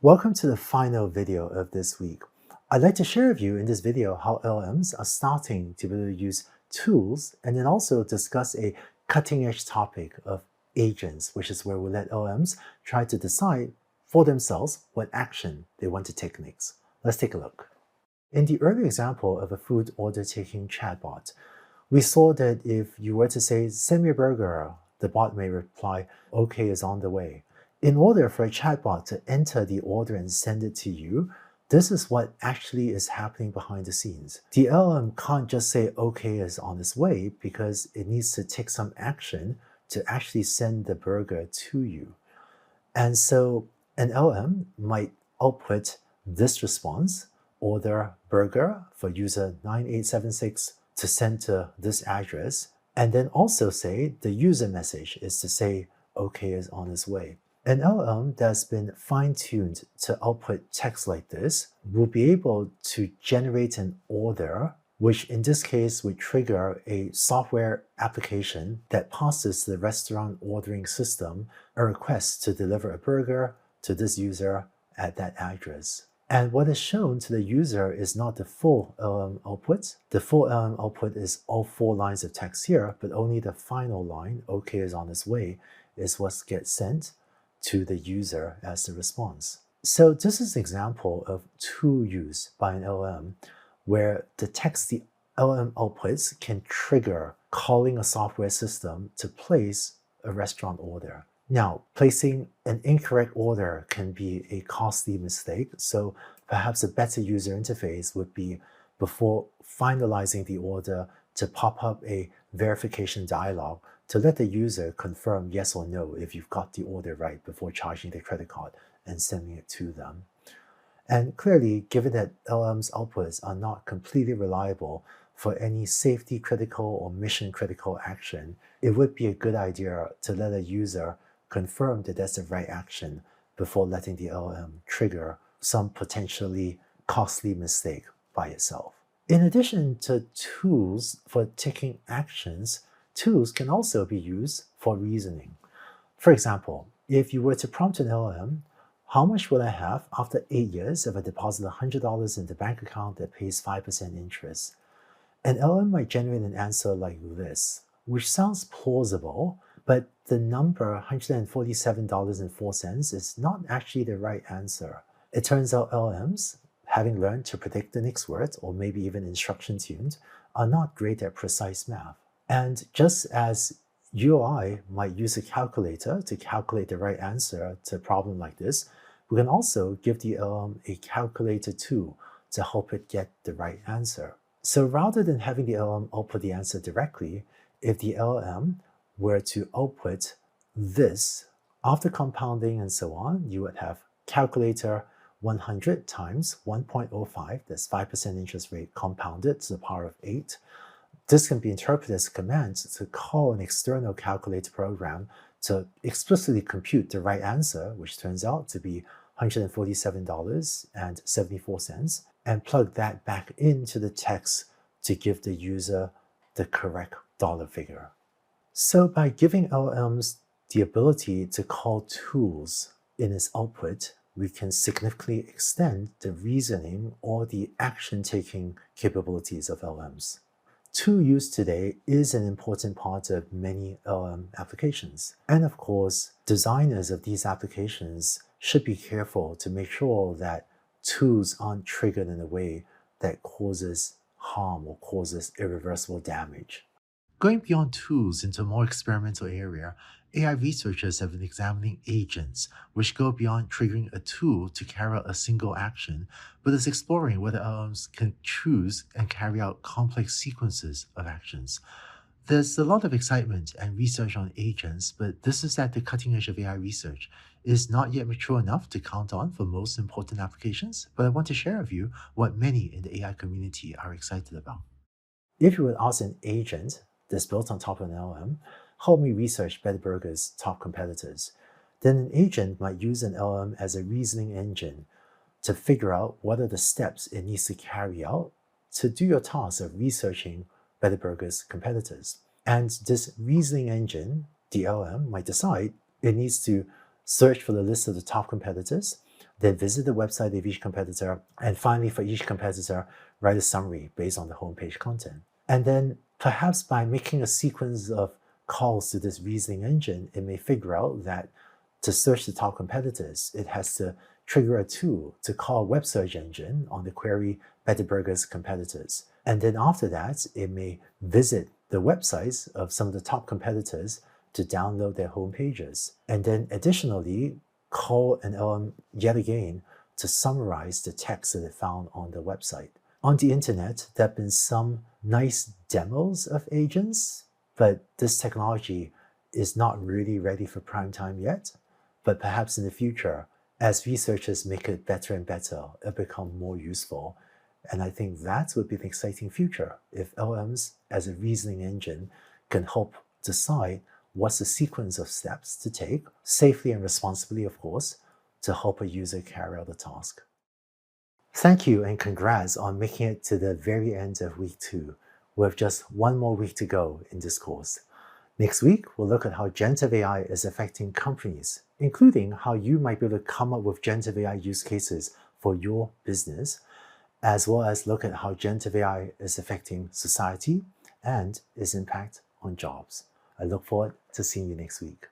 Welcome to the final video of this week. I'd like to share with you in this video how LLMs are starting to be able to use tools and then also discuss a cutting-edge topic of agents, which is where we let LLMs try to decide for themselves what action they want to take next. Let's take a look. In the earlier example of a food order-taking chatbot, we saw that if you were to say, "Send me a burger," the bot may reply, "Okay, is on the way." In order for a chatbot to enter the order and send it to you, this is what actually is happening behind the scenes. The LLM can't just say, "Okay, is on its way," because it needs to take some action to actually send the burger to you. And so an LLM might output this response: order burger for user 9876 to send to this address, and then also say the user message is to say, "Okay, is on its way." An LLM that's been fine-tuned to output text like this will be able to generate an order, which in this case would trigger a software application that passes to the restaurant ordering system a request to deliver a burger to this user at that address. And what is shown to the user is not the full LLM output. The full LLM output is all 4 lines of text here, but only the final line, "Okay, is on its way," is what gets sent to the user as the response. So this is an example of tool use by an LLM where the text the LLM outputs can trigger calling a software system to place a restaurant order. Now, placing an incorrect order can be a costly mistake, so perhaps a better user interface would be, before finalizing the order, to pop up a verification dialog to let the user confirm yes or no if you've got the order right before charging the credit card and sending it to them. And clearly, given that LLM's outputs are not completely reliable for any safety critical or mission critical action, it would be a good idea to let a user confirm that that's the right action before letting the LLM trigger some potentially costly mistake by itself. In addition to tools for taking actions, tools can also be used for reasoning. For example, if you were to prompt an LLM, "How much will I have after 8 years if I deposit $100 in the bank account that pays 5% interest?" An LLM might generate an answer like this, which sounds plausible, but the number $147.04 is not actually the right answer. It turns out LLMs, having learned to predict the next word, or maybe even instruction tuned, are not great at precise math. And just as you or I might use a calculator to calculate the right answer to a problem like this, we can also give the LLM a calculator tool to help it get the right answer. So rather than having the LLM output the answer directly, if the LLM were to output this, after compounding and so on, you would have calculator 100 times 1.05, that's 5% interest rate compounded to the power of 8. This can be interpreted as a command to call an external calculator program to explicitly compute the right answer, which turns out to be $147.74, and plug that back into the text to give the user the correct dollar figure. So by giving LLMs the ability to call tools in its output, we can significantly extend the reasoning or the action-taking capabilities of LLMs. Tool use today is an important part of many LLM applications. And of course, designers of these applications should be careful to make sure that tools aren't triggered in a way that causes harm or causes irreversible damage. Going beyond tools into a more experimental area, AI researchers have been examining agents, which go beyond triggering a tool to carry out a single action, but is exploring whether LLMs can choose and carry out complex sequences of actions. There's a lot of excitement and research on agents, but this is at the cutting edge of AI research. It is not yet mature enough to count on for most important applications, but I want to share with you what many in the AI community are excited about. If you would ask an agent that's built on top of an LLM, "Help me research Better Burger's top competitors," then an agent might use an LLM as a reasoning engine to figure out what are the steps it needs to carry out to do your task of researching Better Burger's competitors. And this reasoning engine, the LLM, might decide it needs to search for the list of the top competitors, then visit the website of each competitor, and finally for each competitor, write a summary based on the homepage content. And then perhaps by making a sequence of calls to this reasoning engine, it may figure out that to search the top competitors, it has to trigger a tool to call a web search engine on the query Better Burger's competitors. And then after that, it may visit the websites of some of the top competitors to download their home pages. And then additionally, call an LM yet again to summarize the text that it found on the website. On the internet, there have been some nice demos of agents, but this technology is not really ready for prime time yet. But perhaps in the future, as researchers make it better and better, it'll become more useful. And I think that would be an exciting future if LMs as a reasoning engine can help decide what's the sequence of steps to take, safely and responsibly, of course, to help a user carry out the task. Thank you and congrats on making it to the very end of week 2, with just one more week to go in this course. Next week, we'll look at how generative AI is affecting companies, including how you might be able to come up with generative AI use cases for your business, as well as look at how generative AI is affecting society and its impact on jobs. I look forward to seeing you next week.